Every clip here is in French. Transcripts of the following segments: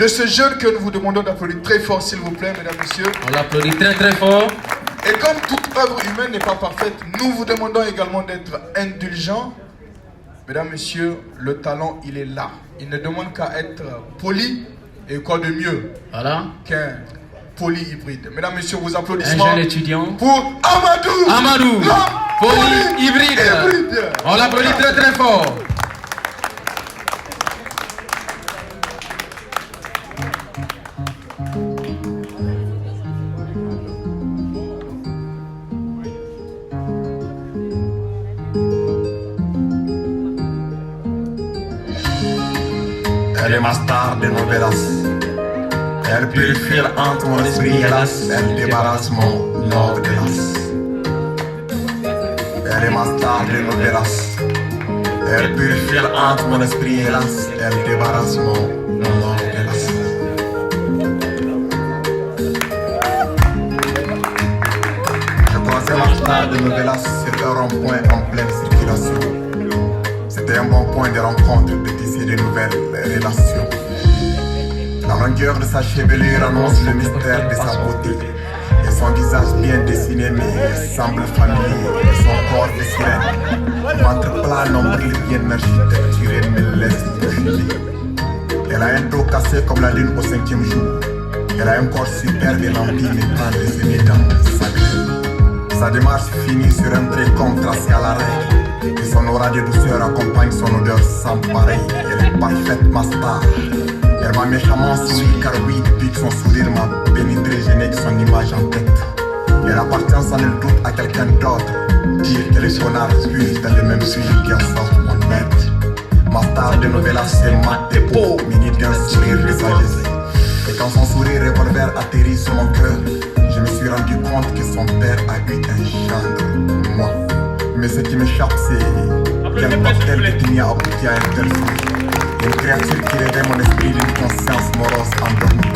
de ce jeune que nous vous demandons d'applaudir très fort, s'il vous plaît, mesdames, messieurs. On l'applaudit très très fort. Et comme toute œuvre humaine n'est pas parfaite, nous vous demandons également d'être indulgents. Mesdames, messieurs, le talent, il est là. Il ne demande qu'à être poli et quoi de mieux qu'un polyhybride. Mesdames, messieurs, vos applaudissements. Un jeune étudiant pour Amadou. Amadou, polyhybride. On l'applaudit très très fort. Elle est ma star de novelas. Elle purifie entre mon esprit hélas. Elle débarrasse mon nord de l'as. Elle est ma star de novelas. Elle purifie entre mon esprit hélas. Elle débarrasse mon nord de l'as. Je croisais ma star de novelas sur un rond-point en pleine circulation. C'était un bon point de rencontre, de tisser de nouvelles relations. La longueur de sa chevelure annonce le mystère de sa beauté. Et son visage bien dessiné mais semble familier. Et son corps de sirène, ventre plat, nombril bien architecturé me laisse bouger. Elle a un dos cassé comme la lune au 5e jour. Elle a un corps superbe et rempli mais prend des aînés dans sa vie. Sa démarche finit sur un trait contrasté à la règle. Et son aura de douceur accompagne son odeur sans pareil. Elle est parfaite, ma star. Elle m'a méchamment souri car oui, depuis que son sourire m'a pénétré, je n'ai que son image en tête. Elle appartient sans nul doute à quelqu'un d'autre. Dire que les sonars puissent dans le même sujet qu'elle sort mon net. Ma star de novelas, c'est ma dépôt, muni d'un sourire de sagesse. Et quand son sourire revolver atterrit sur mon cœur, je me suis rendu compte que son père a eu un gendre, moi. Mais ce qui m'échappe, c'est quel cocktail qui n'y a abouti à un tel fruit. Une créature qui réveille mon esprit d'une conscience morose endormie.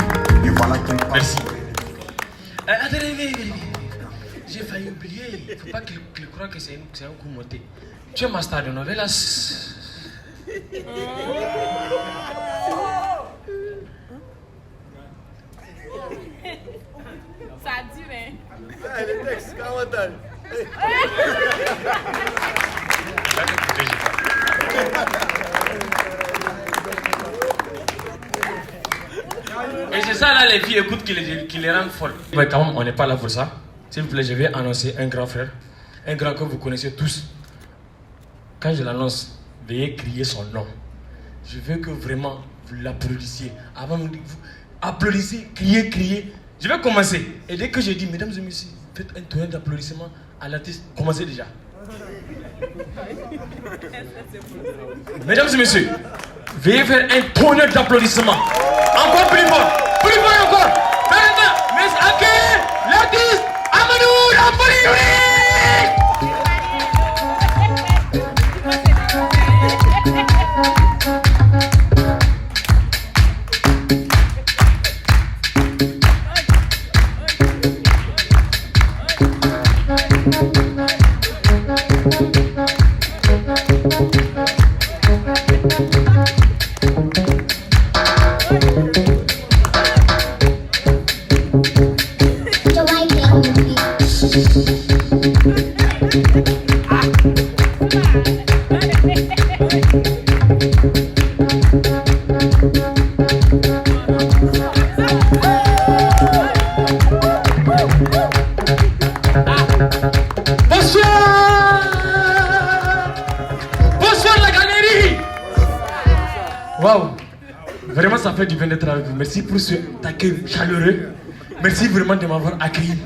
Et voilà qu'une part. Merci. Attendez, j'ai failli oublier. Il ne faut pas qu'il croie que c'est un coup monté. Tu es ma star de novelas. Ça dure, hein? Les textes, comment t'as? Et c'est ça là les filles écoutent qui les rendent folles. Mais quand même on n'est pas là pour ça. S'il vous plaît, je vais annoncer un grand frère. Un grand que vous connaissez tous. Quand je l'annonce, veuillez crier son nom. Je veux que vraiment vous l'applaudissiez. Avant de vous applaudissez, criez. Je vais commencer. Et dès que je dis, mesdames et messieurs, faites un tonnerre d'applaudissements à l'artiste, commencez déjà. Mesdames et messieurs, veuillez faire un tonnerre d'applaudissements. Encore plus fort encore. Maintenant, mais accueillez l'artiste Amadou la polyhybride. Waouh! Vraiment, ça fait du bien d'être avec vous. Merci pour cet accueil chaleureux. Merci vraiment de m'avoir accueilli.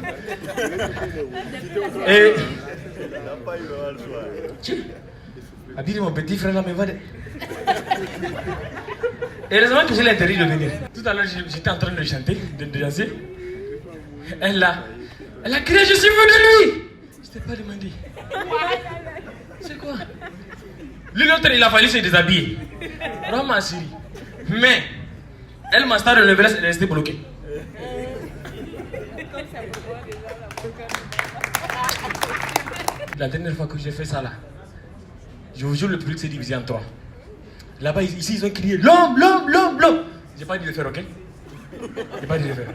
Et. Habillez mon petit frère là, mais va. Et heureusement que j'ai l'intérêt de venir. Tout à l'heure, j'étais en train de chanter, de danser. Elle a crié, je suis venu de lui! Je t'ai pas demandé. C'est quoi? Lui, l'autre, il a fallu se déshabiller. Vraiment, Siri. Mais, elle m'a starté le level, elle est restée bloquée. La dernière fois que j'ai fait ça là, je vous jure, le public s'est divisé en trois. Là-bas, ici, ils ont crié l'homme, l'homme, l'homme, l'homme. J'ai pas dit de faire, ok? J'ai pas dit de faire.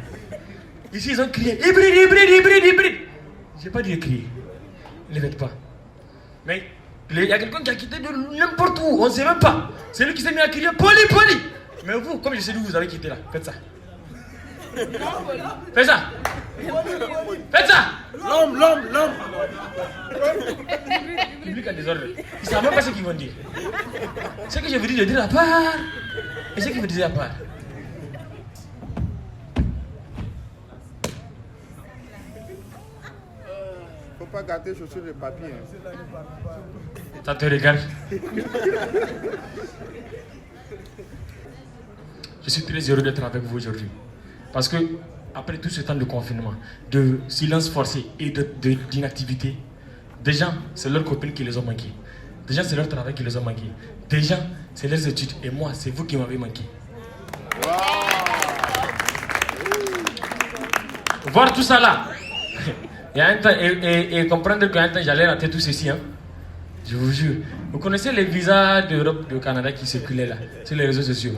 Ici, ils ont crié hybride, hybride, hybride, hybride. J'ai pas dit de crier. Ne faites pas. Mais il y a quelqu'un qui a quitté de n'importe où, on ne sait même pas. C'est lui qui s'est mis à crier poli, poli. Mais vous, comme je sais d'où vous avez quitté là, faites ça. Faites ça. Faites ça. L'homme. Le public a des ordres. Ils ne savent même pas ce qu'ils vont dire. Ce que je vous dis de dire à part. Et ce que vous disiez à part. Faut pas gâter chaussures de papier. Ça te regarde. Je suis très heureux d'être avec vous aujourd'hui. Parce que, après tout ce temps de confinement, de silence forcé et d'inactivité, des gens, c'est leurs copines qui les ont manqués. Des gens, c'est leur travail qui les ont manqués. Des gens, c'est leurs études. Et moi, c'est vous qui m'avez manqué. Wow. Voir tout ça là, il y a un temps, et comprendre qu'à un temps, j'allais rater tout ceci. Hein. Je vous jure. Vous connaissez les visas d'Europe, du Canada qui circulaient là, sur les réseaux sociaux.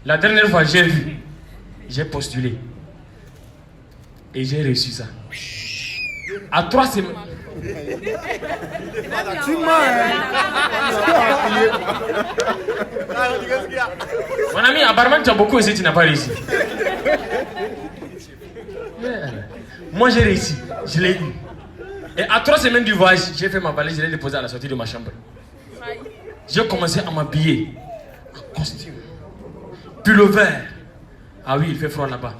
La dernière fois, j'ai vu, j'ai postulé. Et j'ai reçu ça. À 3 semaines. Mon ami, apparemment, tu as beaucoup essayé, tu n'as pas réussi. Moi, j'ai réussi. Je l'ai eu. Et à 3 semaines du voyage, j'ai fait ma valise, je l'ai déposée à la sortie de ma chambre. J'ai commencé à m'habiller en costume. Pullover. Ah oui, il fait froid là-bas.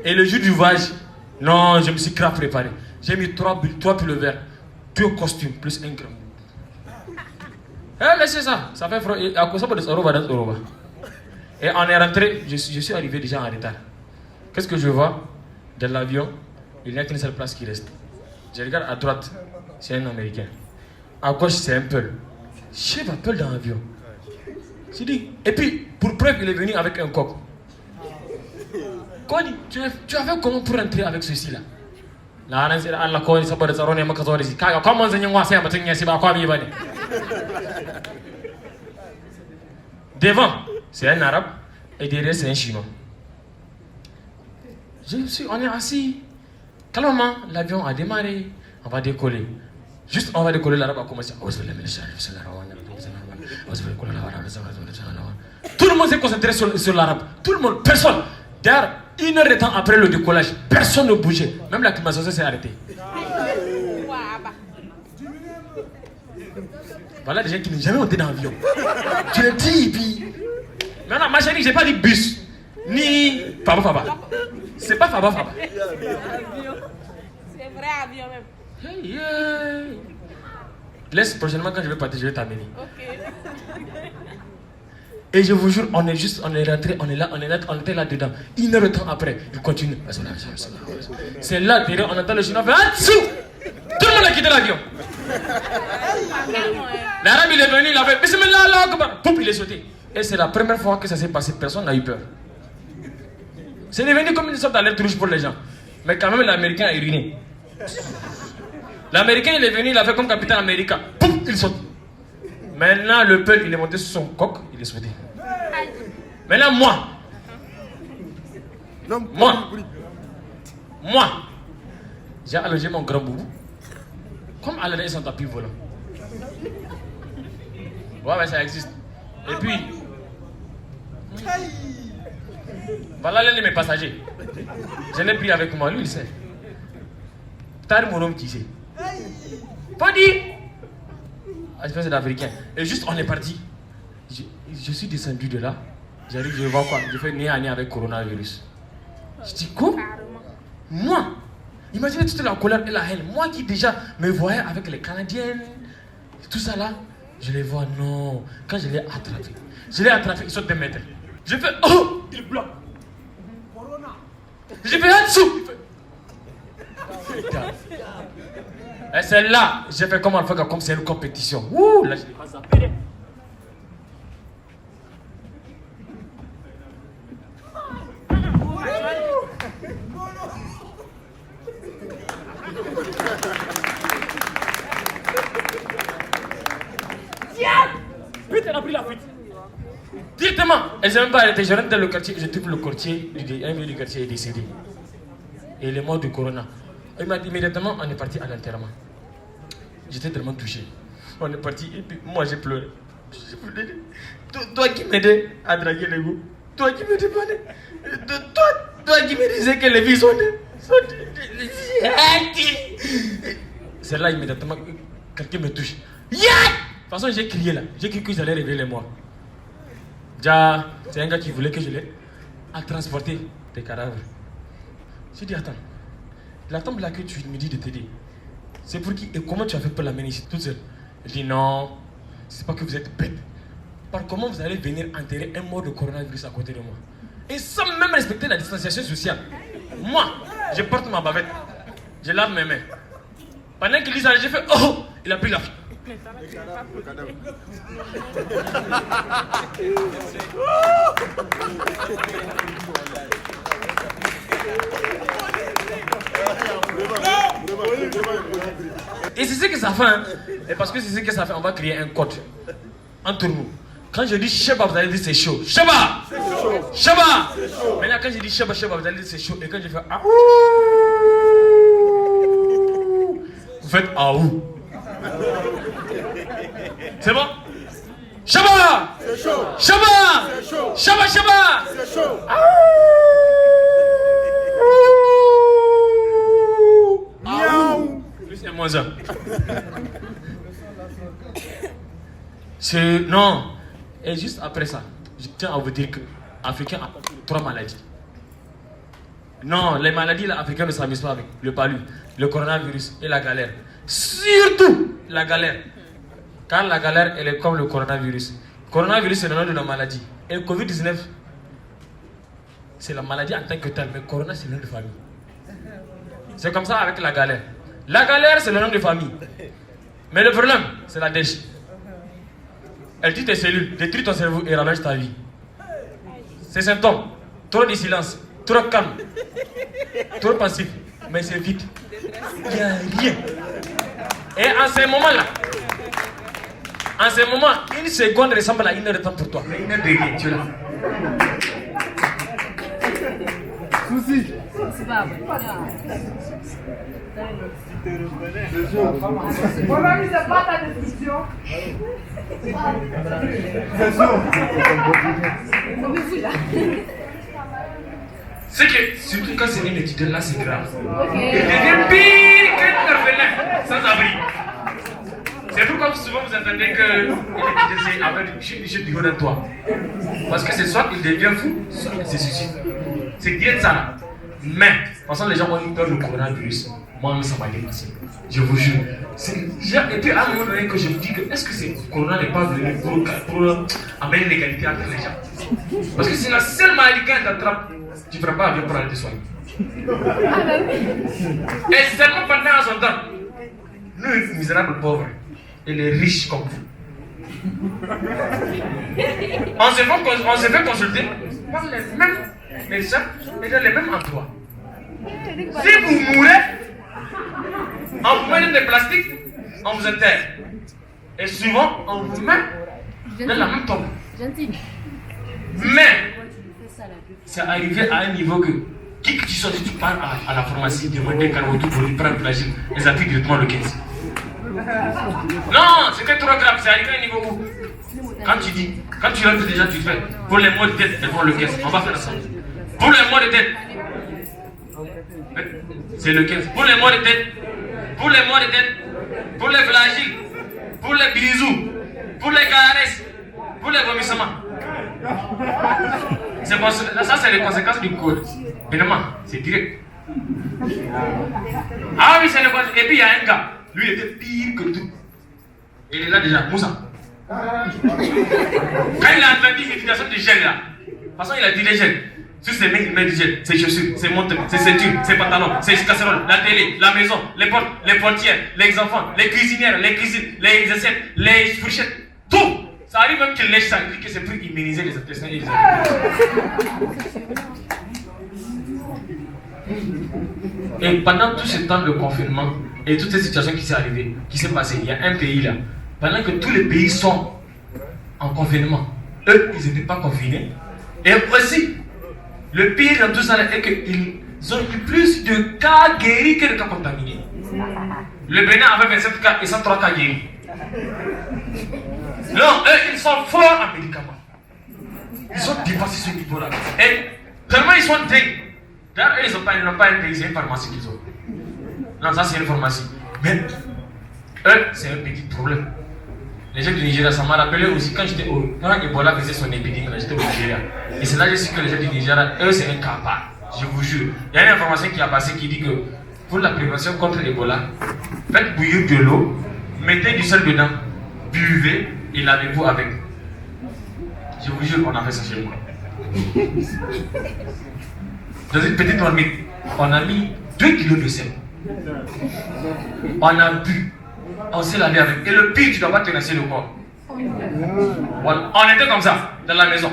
Et le jour du voyage, non, je me suis grave préparé. J'ai mis 3 pullovers, 2 costumes, plus un gramme. Mais c'est ça, ça fait froid. Et à cause de Oroba. Et on est rentré, je suis arrivé déjà en retard. Qu'est-ce que je vois? Dans l'avion, il n'y a qu'une seule place qui reste. Je regarde à droite, c'est un Américain. À gauche, c'est un Peul. Chef un Peul dans l'avion. J'ai dit, et puis, pour preuve, il est venu avec un coq. Quoi dit, tu as fait comment pour rentrer avec ceci là? Devant, c'est un arabe et derrière, c'est un chinois. On est assis. Calmement, l'avion a démarré. On va décoller. Juste, on va décoller, l'arabe a commencé. Tout le monde s'est concentré sur l'arabe. Tout le monde, personne. D'ailleurs, 1 heure de temps après le décollage, personne ne bougeait. Même la climatisation s'est arrêtée. Voilà des gens qui n'ont jamais monté dans l'avion. Tu le dis, puis. Maintenant, ma chérie, j'ai pas dit bus. Ni Faba. C'est pas Faba. C'est vrai avion même. Hey. Laisse prochainement quand je vais partir, je vais t'amener. Ok. Et je vous jure, on est rentré, on était là dedans. 1 heure de temps après, il continue. C'est là, derrière, on entend le chinois faire Atsou! Tout le monde a quitté l'avion. L'arabe, il est venu, il a fait Bismillah, Allah Akbar. Pouf, il est sauté. Et c'est la première fois que ça s'est passé, personne n'a eu peur. C'est devenu comme une sorte d'alerte rouge pour les gens. Mais quand même, l'Américain est ruiné. L'Américain, il est venu, il a fait comme capitaine américain. Pouf, il saute. Maintenant, le peuple, il est monté sur son coq, il est sauté. Maintenant, moi, j'ai allongé mon grand boubou, comme à l'aller son tapis volant. Ouais, ça existe. Et puis, voilà l'un de mes passagers. Je l'ai pris avec moi, lui, il sait. T'as mon homme qui sait. Pas dit. Je pense que c'est d'Africain. Et juste, on est parti. Je suis descendu de là. J'arrive, je vois quoi? Je fais nez à nez avec coronavirus. Je dis, quoi? Moi? Imaginez toute la colère et la haine. Moi qui déjà me voyais avec les Canadiennes, tout ça là, je les vois, non. Quand je l'ai attrapé, il saute 2 mètres. Je fais, oh, il bloque. Je fais, là-dessous. Et c'est là, j'ai fait comme on fait comme c'est une compétition. Ouh, là, je l'ai pas zappé. Vite, elle a pris la fuite. Dire Directement, elle ne s'est même pas arrêtée. Je rentre dans le quartier, je trouve le quartier, un vieux du quartier est décédé. Et il est mort du corona. Il m'a dit immédiatement, on est parti à l'enterrement. J'étais tellement touché. On est parti et puis moi j'ai pleuré. Toi qui m'aidais à draguer les goûts, toi qui me demandais, toi qui me disais que les filles sont c'est là immédiatement quelqu'un me touche. Yeah! De toute façon j'ai crié là, j'ai cru que j'allais réveiller les morts. Déjà, c'est un gars qui voulait que je l'aide à transporter des cadavres. J'ai dit attends, la tombe là que tu me dis de t'aider, c'est pour qui et comment tu as fait pour l'amener ici toute seule? Il dit non, c'est pas que vous êtes bête. Par comment vous allez venir enterrer un mort de coronavirus à côté de moi? Et sans même respecter la distanciation sociale. Moi, je porte ma bavette, je lave mes mains. Pendant qu'il dit ça, j'ai fait oh, il a pris la fille. Et c'est ce que ça fait, hein. Et parce que c'est ce que ça fait, on va créer un code entre nous. Quand je dis Sheba, vous allez dire c'est chaud. Sheba! Sheba! Maintenant, quand je dis Sheba, vous allez dire c'est chaud. Et quand je fais ah, vous faites ah ouh. C'est bon? Sheba! C'est chaud. Sheba! C'est chaud. Sheba, Sheba! C'est chaud. Miaou! Plus et moins un. C'est non. Et juste après ça, je tiens à vous dire que l'Africain a 3 maladies. Non, les maladies là, africaines ne s'amusent pas avec le palu, le coronavirus et la galère. Surtout la galère. Car la galère, elle est comme le coronavirus. Coronavirus, c'est le nom de la maladie. Et le Covid-19, c'est la maladie en tant que telle. Mais corona, c'est le nom de famille. C'est comme ça avec la galère. La galère, c'est le nom de famille. Mais le problème, c'est la dèche. Elle tue tes cellules, détruit ton cerveau et rallonge ta vie. Ces symptômes, trop de silence, trop calme, trop passif, mais c'est vite. Il n'y a rien. Et en ces moments-là, une seconde ressemble à 1 heure de temps pour toi. Mais 1 heure de rien, tu es là. Souci. Voilà, mais c'est pas ta décision. C'est chaud. C'est que, surtout quand c'est une étudiante, là c'est grave. Il devient pire qu'un orphelin, sans abri. C'est pourquoi souvent vous entendez que il avec une chute du haut de toi. Parce que c'est soit il devient fou, soit il se suicide. C'est direct ça là. Mais, de toute façon, les gens ont eu peur du coronavirus. Moi, ça m'a dépassé. Je vous jure. Et puis, à un moment donné, que je me dis que est-ce que ce corona n'est pas venu pour amener l'égalité entre les gens? Parce que c'est la seule maladie qui t'attrape. Tu ne feras pas bien pour aller te soigner. Et seulement pendant son temps, nous, misérables pauvres, et les riches comme vous, on se fait consulter par les mêmes médecins et dans les mêmes endroits. Si vous mourrez, on vous met dans des plastiques, on vous enterre. Et souvent, on vous met dans la même tombe. Mais, c'est arrivé à un niveau que, qui que tu sois, si tu pars à la pharmacie, demander un carreau pour lui prendre flagelle, ils appliquent directement le 15. Non, c'était trop grave, c'est arrivé à un niveau où, quand tu rentres déjà, tu fais, pour les maux de tête, elles font le 15, on va faire ça. Pour les maux de tête, c'est le 15. Pour les maux de tête, pour les flagelles, pour les bisous, pour les caresses, pour les vomissements. Ça, c'est les conséquences du code. Évidemment, c'est direct. Ah oui, c'est les conséquences. Et puis il y a un gars, lui il était pire que tout. Il est là déjà, Moussa. Quand il a entendu l'utilisation du gel là, de toute façon il a dit les gels. Sur ses mains, il met du gel, ses chaussures, ses montres, ses ceintures, ses pantalons, ses casseroles, la télé, la maison, les portes, les portières, les enfants, les cuisinières, les cuisines, les assiettes, les fourchettes, tout. Ça arrive même qu'il lèche ça, il dit que c'est pour immuniser les intestins et les animaux. Et pendant tout ce temps de confinement et toutes ces situations qui s'est arrivée, qui s'est passée, il y a un pays là, pendant que tous les pays sont en confinement, eux, ils n'étaient pas confinés. Et aussi, le pire dans tout ça est qu'ils ont eu plus de cas guéris que de cas contaminés. Le Bénin avait 27 cas et 103 cas guéris. Non, eux, ils sont forts en médicaments. Ils ont dépassé ce niveau-là. Et tellement ils sont dingues. D'ailleurs, ils n'ont pas un pays, c'est une pharmacie qu'ils ont. Non, ça c'est une pharmacie. Mais eux, c'est un petit problème. Les gens du Nigeria, ça m'a rappelé aussi quand Ebola faisait son épidémie, j'étais au Nigeria. Et c'est là que je sais que les gens du Nigeria, eux, c'est un cas part. Je vous jure. Il y a une information qui a passé qui dit que pour la prévention contre Ebola, faites bouillir de l'eau, mettez du sel dedans, buvez et lavez-vous avec. Je vous jure, on a fait ça chez moi. Dans une petite marmite, on a mis 2 kilos de sel. On a bu. On s'est lavé avec. Et le pire, tu ne dois pas te laisser le corps. Voilà. On était comme ça, dans la maison.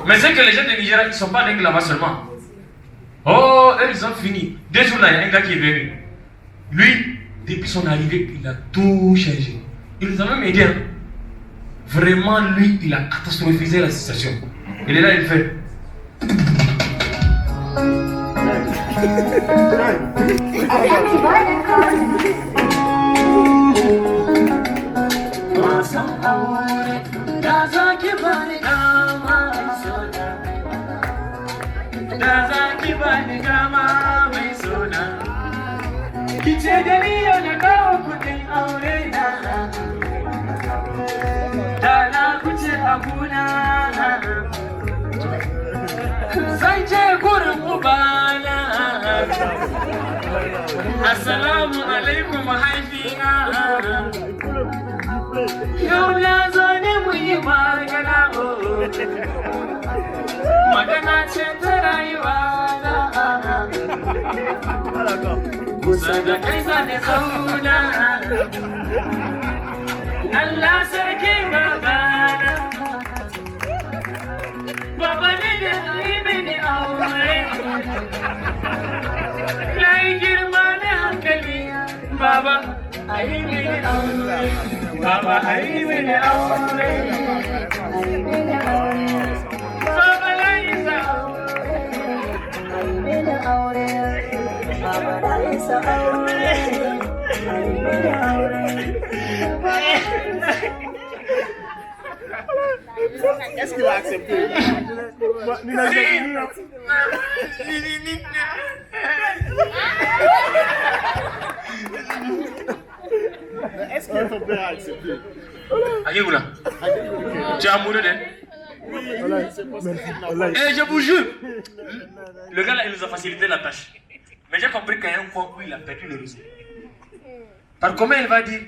Mais c'est que les gens de Nigeria, ils ne sont pas dingues là-bas seulement. Oh, eux, ils ont fini. 2 jours là, il y a un gars qui est venu. Lui, depuis son arrivée, il a tout changé. Il nous a même aidé. Hein. Vraiment, lui, il a catastrophisé la situation. Il est là, il fait. Assalamu alaikum mahaifina. Yau na zo ne mu yi magana magana ce ta rayuwa na. Kusa da kai zane zauna. Allah sarki babana. Baba ne da yi mini aure. Baba, I made Baba, I made Baba, Est-ce qu'il a accepté? Est-ce que ton père a accepté? Aïeoula, tu es amoureux d'elle? Et je vous jure, le gars là, il nous a facilité la tâche. Mais j'ai compris qu'il y a un point où il a perdu le réseau. Par comment il va dire,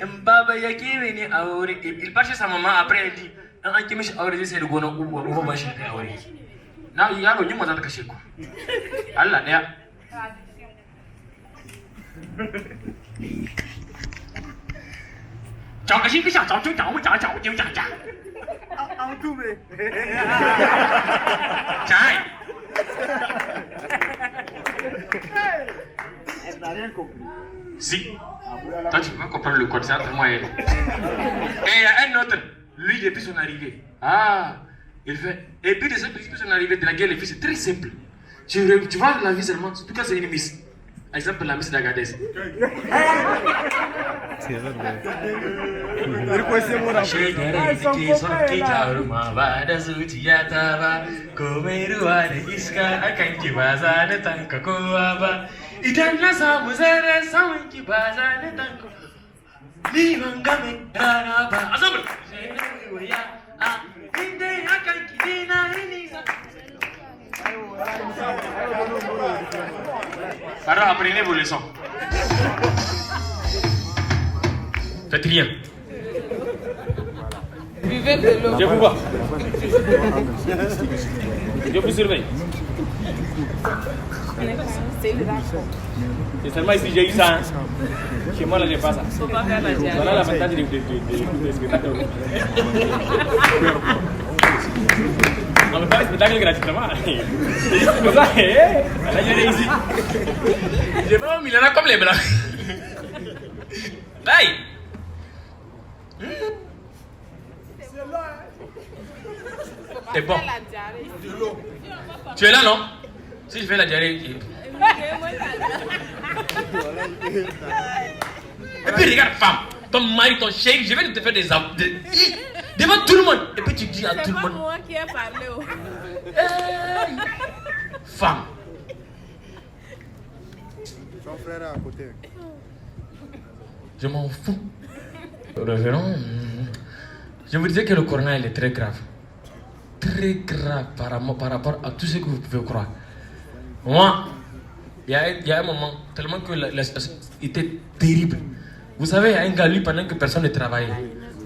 Mbaba Yakimini Aori, il part chez sa maman, après il dit, un Kimish Aori, c'est le gono ou va chez Aori. Now, il y a un peu de caché quoi. Allah, il y a. Chào cái gì cái chào chào chào chào chào chào chào chào. En tout mais. Chai. Elle n'a rien compris. Si. Toi tu peux comprendre le code, c'est tellement elle. Et il y a un autre, lui depuis son arrivée. Ah, il fait. Et puis depuis son arrivée de la guerre, les filles c'est très simple. Tu vois la vie seulement, surtout quand c'est une miss. Par exemple la miss d'Agadez. Ba da zuciyata ba, komai ruwa da iska akan ki ba za na tanka kowa ba. Idan na samu zarar samun ki ba za na tanka. Ni ban ga mai rana ba. Azabul. Inda akan ki dina nisa. Alors apprenez vos leçons. Faites rien. Buvez de l'eau. Je vous vois. Je vous surveille. C'est le d'accord. C'est seulement ici j'ai eu ça. Hein. Chez moi là j'ai pas ça. Faut pas faire la diarrhée. Voilà l'avantage des spectacles. On ne peut pas un spectacle gratuitement. C'est pour ça, là, j'ai réussi. J'ai vraiment mis là comme les blancs. Bye. C'est bon. Tu es là, non? Si je fais la diarrhée. Et puis regarde, femme, ton mari, ton chéri, je vais te faire des devant tout le monde. Et puis tu dis à tout le monde. C'est pas moi qui ai parlé. Femme. Son frère est à côté. Je m'en fous. Revenons. Je vous disais que le corona, il est très grave. Très grave par rapport à tout ce que vous pouvez croire. Moi, il y a un moment, tellement que la situation était terrible. Vous savez, il y a un gars, lui, pendant que personne ne travaillait.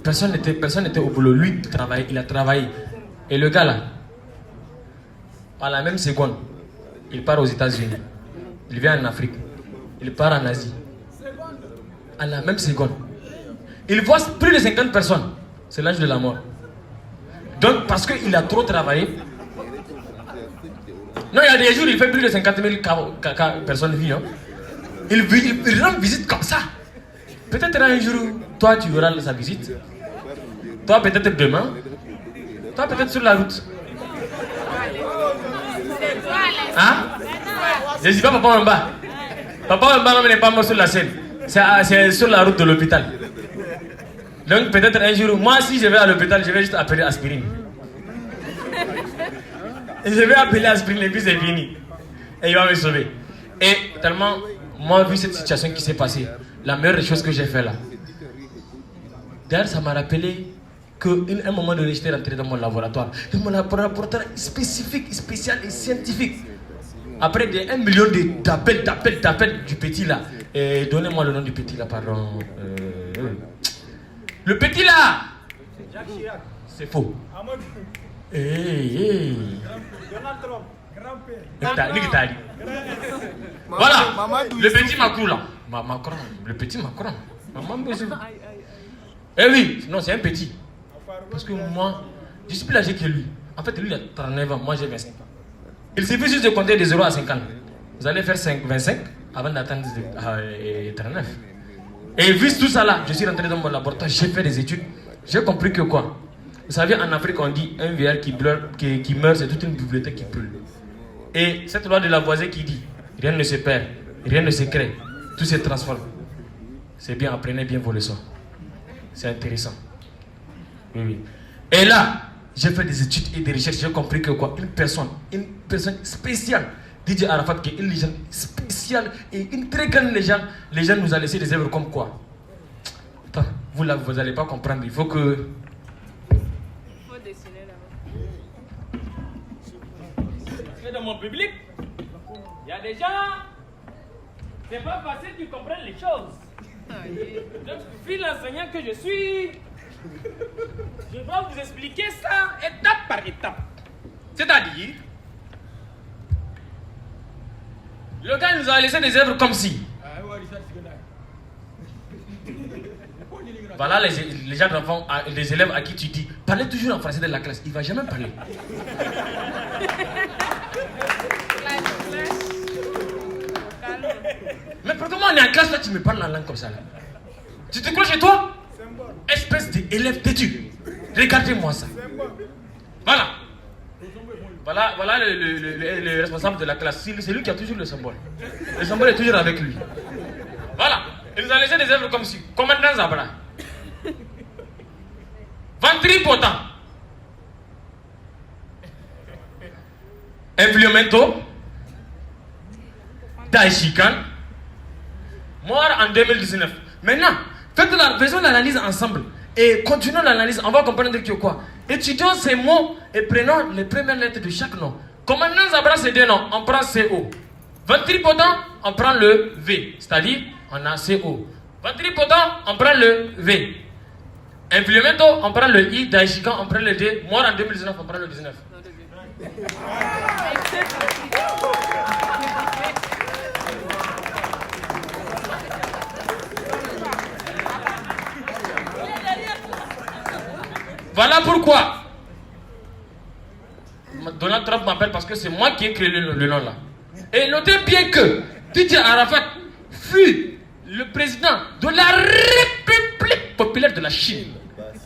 Personne n'était au boulot. Lui, il travaillait, il a travaillé. Et le gars là, à la même seconde, il part aux États-Unis. Il vient en Afrique. Il part en Asie. À la même seconde. Il voit plus de 50 personnes. C'est l'âge de la mort. Donc, parce qu'il a trop travaillé. Non, il y a des jours, il fait plus de 50 000 personnes vivent. Hein. Il rend visite comme ça. Peut-être un jour, toi, tu auras sa visite. Toi, peut-être demain. Toi, peut-être sur la route. Hein? Je ne dis pas Papa Wemba. Papa Wemba n'est pas mort sur la scène. C'est sur la route de l'hôpital. Donc peut-être un jour, moi si je vais à l'hôpital, je vais juste appeler aspirine. Et je vais appeler aspirine et puis c'est fini. Et il va me sauver. Et tellement, moi vu cette situation qui s'est passée, la meilleure chose que j'ai fait là. D'ailleurs ça m'a rappelé qu'à un moment donné j'étais rentré dans mon laboratoire. Dans mon laboratoire spécifique, spécial et scientifique. Après 1 million d'appels du petit là. Et donnez-moi le nom du petit là, pardon. Le petit là. C'est faux. Hey. Donald Trump, grand-père. Voilà, le petit Macron là. Macron, le petit Macron. Maman besoin. Eh oui, non, c'est un petit. Parce que moi, je suis plus âgé que lui. En fait, lui il a 39 ans, moi j'ai 25 ans. Il suffit juste de compter de 0 à 50. Vous allez faire 25 avant d'atteindre 39. Et vu tout ça là, je suis rentré dans mon laboratoire, j'ai fait des études. J'ai compris que quoi? Vous savez, en Afrique, on dit un vieillard qui meurt, c'est toute une bibliothèque qui brûle. Et cette loi de Lavoisier qui dit rien ne se perd, rien ne se crée, tout se transforme. C'est bien, apprenez bien vos leçons. C'est intéressant. Oui, oui. Et là, j'ai fait des études et des recherches, j'ai compris que quoi? Une personne spéciale, Didier Arafat, qui est une légende spéciale et une très grande légende, nous a laissé des œuvres comme quoi? Attends, vous là, vous n'allez pas comprendre, il faut que... Dans mon public, il y a des gens, c'est pas facile qu'ils comprennent les choses. Donc, vu l'enseignant que je suis, je dois vous expliquer ça étape par étape. C'est-à-dire, le gars nous a laissé des œuvres comme si. Voilà les gens d'enfants, les élèves à qui tu dis, parlez toujours en français de la classe, il ne va jamais parler. Mais pourquoi on est en classe là, tu me parles la langue comme ça là? Tu te crois chez toi? Espèce d'élève têtu. Regardez-moi ça. Voilà. Voilà le responsable de la classe. C'est lui qui a toujours le symbole. Le symbole est toujours avec lui. Voilà. Il nous a laissé des œuvres comme si. Commandant Zabra. Ventripotent. Implemento. Daishikan. Mort en 2019. Maintenant, faisons l'analyse ensemble. Et continuons l'analyse. On va comprendre que quoi? Étudions ces mots et prenons les premières lettres de chaque nom. Commandant Zabra, c'est deux noms. On prend CO. Ventripotent, on prend le V. C'est-à-dire, on a CO. Ventripotent, on prend le V. Implemento, on prend le I. Daishikan, on prend le D. Mort en 2019, on prend le 19. Voilà pourquoi Donald Trump m'appelle parce que c'est moi qui ai créé le nom là. Et notez bien que Didier Arafat fut le président de la République populaire de la Chine.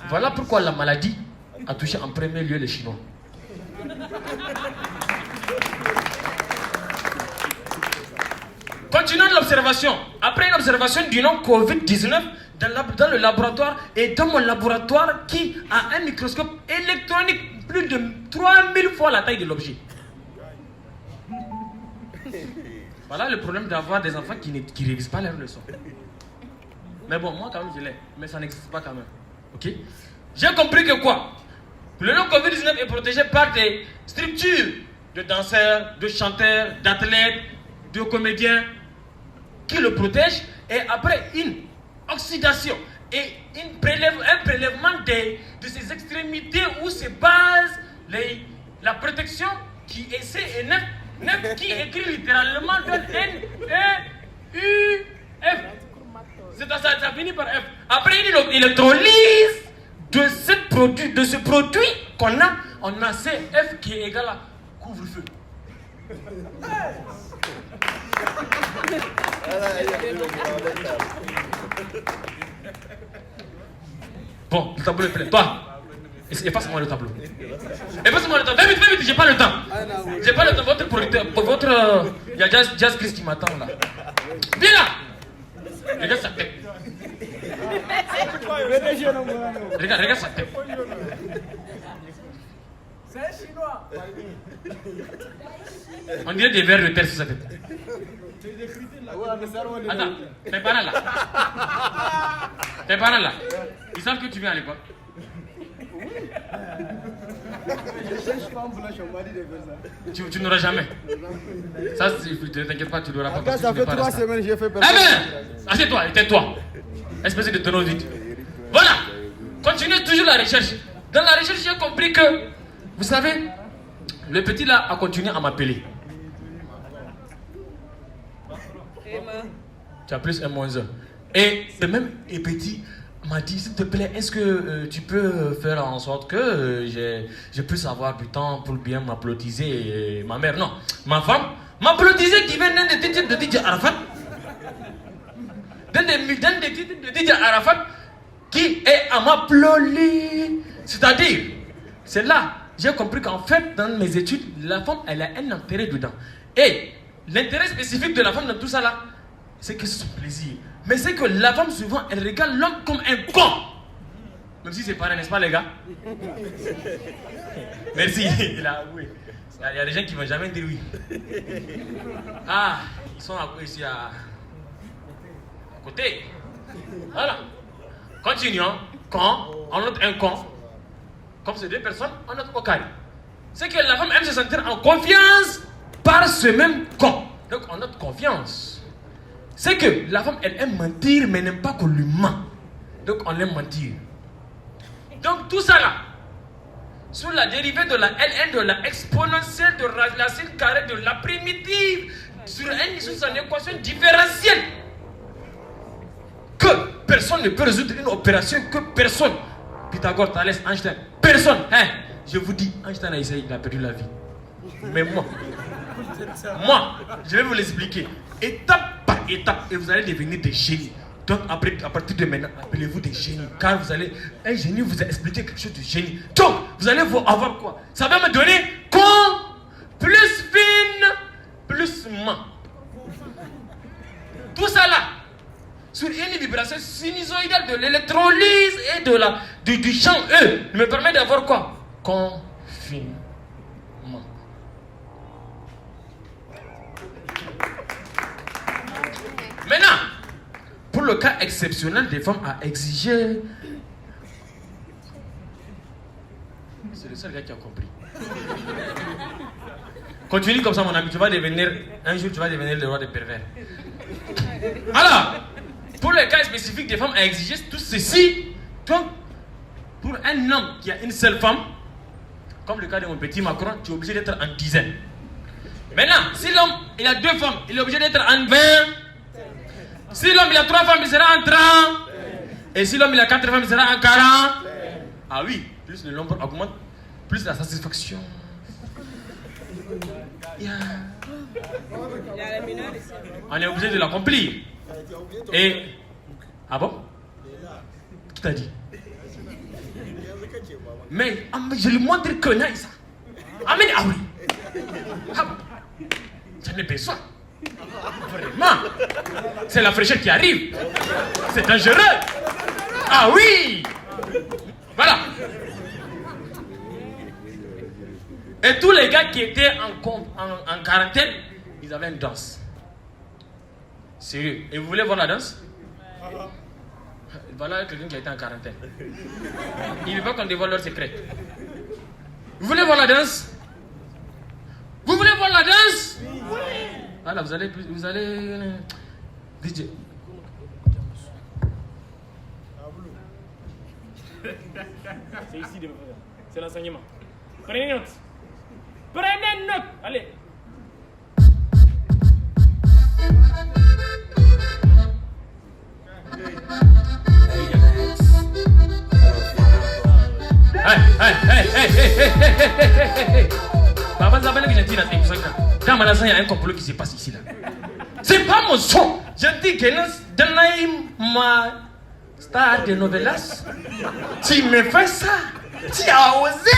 Voilà pourquoi la maladie a touché en premier lieu les Chinois. Continuons l'observation. Après une observation du nom Covid-19 dans le laboratoire et dans mon laboratoire qui a un microscope électronique plus de 3000 fois la taille de l'objet. Voilà le problème d'avoir des enfants qui ne révisent pas leurs leçons. Mais bon, moi quand même je l'ai, mais ça n'existe pas quand même. Ok? J'ai compris que quoi? Le nom Covid-19 est protégé par des structures de danseurs, de chanteurs, d'athlètes, de comédiens qui le protègent, et après une oxydation et un prélèvement de ces extrémités où se base la protection qui est CNF, qui écrit littéralement donne N-E-U-F. Ça finit par F. Après une électrolyse de ce produit qu'on a, on a CF qui est égal à couvre-feu. Bon, le tableau est plein. Toi, efface-moi le tableau. Efface-moi le tableau. 20 minutes, j'ai pas le temps. J'ai pas le temps. Votre producteur, il y a Jazz Chris qui m'attend là. Viens là. Regarde sa tête. Regarde sa tête. C'est un chinois. On dirait des vers de terre sur sa tête. Attends, tes parents là. Tes parents là. Ils savent que tu viens à l'école. Tu n'auras jamais. Ça, ne t'inquiète pas, tu n'auras pas. Ça fait 3 semaines que j'ai fait personne. Eh bien, assieds-toi et tais-toi. Espèce de tonneau vide. Voilà. Continuez toujours la recherche. Dans la recherche, j'ai compris que, vous savez, le petit là a continué à m'appeler. Tu as plus un moins un. Et le même petit m'a dit, s'il te plaît, est-ce que tu peux faire en sorte que je puisse avoir du temps pour bien m'applaudiser ma mère? Non, ma femme m'applaudiser qui vient d'un des titres de Didier Arafat. D'un des titres de Didier Arafat qui est à m'applaudir. C'est-à-dire, c'est là, j'ai compris qu'en fait, dans mes études, la femme, elle a un intérêt dedans. Et l'intérêt spécifique de la femme dans tout ça là, c'est que c'est son plaisir. Mais c'est que la femme, souvent, elle regarde l'homme comme un con. Même si c'est pareil, n'est-ce pas, les gars? Merci. Il a avoué. Il y a des gens qui ne vont jamais dire oui. Ah, ils sont ici à côté. Voilà. Continuons. Quand on note un con, comme ces deux personnes, on note au carré. C'est que la femme aime se sentir en confiance par ce même con. Donc on note confiance. C'est que la femme, elle aime mentir, mais n'aime pas qu'on lui ment. Donc on aime mentir. Donc tout ça là, sur la dérivée de la Ln de la exponentielle de la racine carrée de la primitive, sur son équation différentielle, que personne ne peut résoudre une opération, que personne, Pythagore, Thalès, Einstein, personne, hein, je vous dis, Einstein a essayé, il a perdu la vie. Mais moi, je vais vous l'expliquer, étape par étape, et vous allez devenir des génies. Donc à partir de maintenant, appelez-vous des génies, car un génie vous a expliqué quelque chose de génie. Donc, vous allez avoir quoi? Ça va me donner con, plus fine, plus ment. Tout ça là, sur une vibration sinusoïdale de l'électrolyse et du champ E, me permet d'avoir quoi? Confinement. Maintenant, pour le cas exceptionnel des femmes à exiger, c'est le seul gars qui a compris. Continue comme ça, mon ami, un jour tu vas devenir le roi des pervers. Alors, pour le cas spécifique des femmes à exiger tout ceci, donc, pour un homme qui a une seule femme, comme le cas de mon petit Macron, tu es obligé d'être en dizaine. Maintenant, si l'homme il a 2 femmes, il est obligé d'être en 20. Si l'homme il a 3 femmes, il sera en 30. Et si l'homme il a 4 femmes, il sera en 40. Ah oui, plus le nombre augmente, plus la satisfaction On est obligé de l'accomplir. Et... Ah bon? Qui t'a dit? Mais je lui montre que non, ça. Amen, ah oui. J'en ai besoin. Vraiment. C'est la fraîcheur qui arrive. C'est dangereux. Ah oui. Voilà. Et tous les gars qui étaient en quarantaine, ils avaient une danse. Sérieux. Et vous voulez voir la danse? Voilà quelqu'un qui a été en quarantaine. Il veut pas qu'on dévoile leur secret. Vous voulez voir la danse? Vous voulez voir la danse? Oui. Voilà, vous allez... DJ. C'est ici, c'est l'enseignement. Prenez note. Prenez note. Allez. Papa, ça va que j'ai dit là, dans ma lasagne, il y a un complot qui se passe ici là. C'est pas mon son. Je dis que dans ma star de novelas, tu me fais ça. Tu as osé.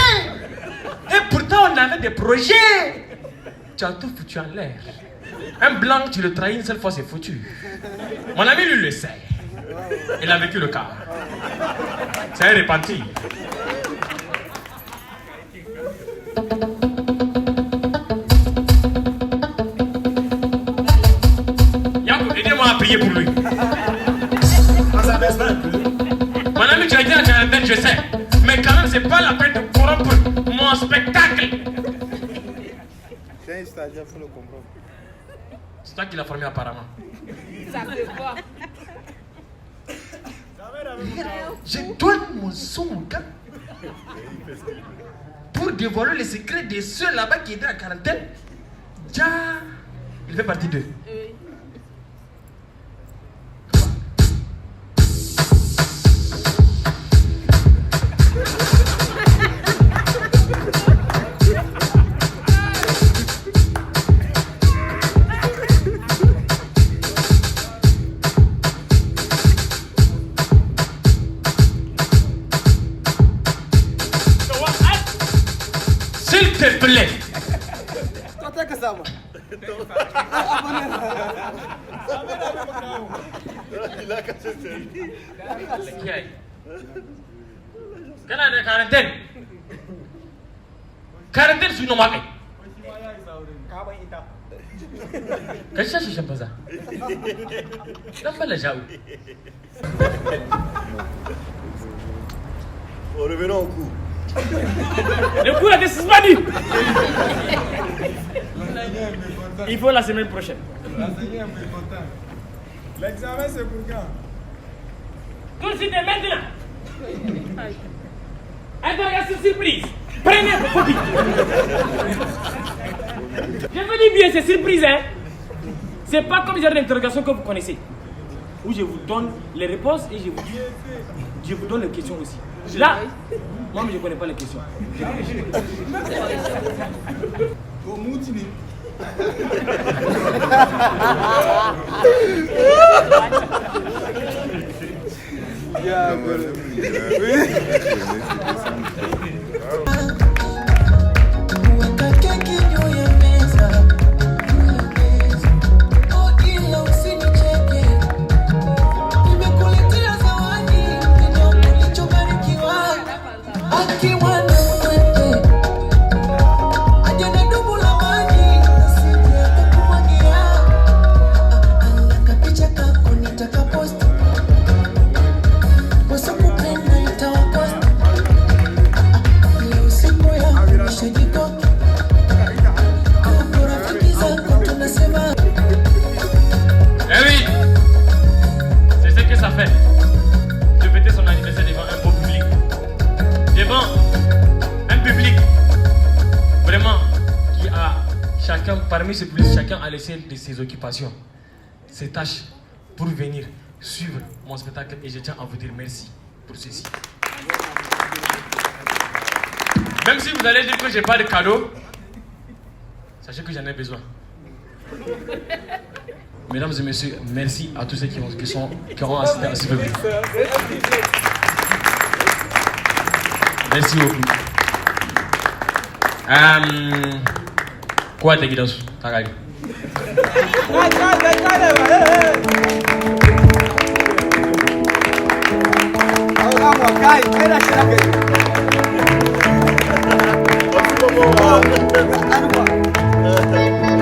Et pourtant, on avait des projets. Tu as tout foutu en l'air. Un blanc, tu le trahis une seule fois, c'est foutu. Mon ami, lui, le sait. Il a vécu le cas. C'est un repenti. Yako, aidez-moi à prier pour lui. Mon ami, tu as été à quarantaine, je sais. Mais quand même, c'est pas la peine de corrompre mon spectacle. C'est un stagiaire, il faut le comprendre. C'est toi qui l'as formé apparemment. Ça fait quoi? Je donne mon son, mon gars, pour dévoiler les secrets de ceux là-bas qui étaient en quarantaine. Déjà, il fait partie d'eux. Oui. S'il te plaît. Que ça va. Il a cassé ses riz. Kana da quarantaine. Quarantaine su normal. Ka shashi shan baza. Dan bala jaou. Revenons au coup. Le coup a été suspendu. Il faut la semaine prochaine. L'examen c'est pour quand? Tout de suite et maintenant. Interrogation surprise. Prenez vos copies. Je vous dis bien, c'est surprise, hein. C'est pas comme les heures d'interrogation que vous connaissez. Où je vous donne les réponses et je vous donne les questions aussi. Là, moi je ne connais pas les questions. Au Moutini. Parmi ce public, chacun a laissé de ses occupations, ses tâches pour venir suivre mon spectacle et je tiens à vous dire merci pour ceci. Même si vous allez dire que je n'ai pas de cadeau, Sachez que j'en ai besoin. Mesdames et messieurs, merci à tous ceux qui auront assisté à ce public. Merci beaucoup. Quoi, t'es guidance?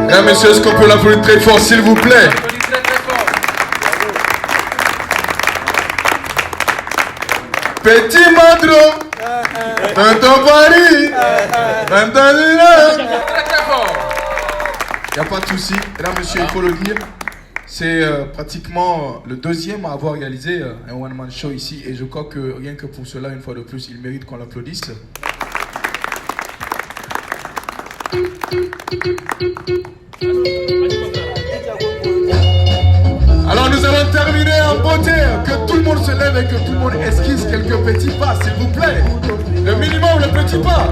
Mesdames, messieurs, est-ce qu'on peut l'applaudir très fort, s'il vous plaît? Petit Madro, Tonton Paris, Tonton Lila. Il n'y a pas de souci. Mesdames, messieurs, il faut le dire. C'est pratiquement le deuxième à avoir réalisé un one-man show ici. Et je crois que rien que pour cela, une fois de plus, il mérite qu'on l'applaudisse. Alors nous allons terminer en beauté. Que tout le monde se lève et que tout le monde esquisse quelques petits pas, s'il vous plaît. Le minimum, le petit pas.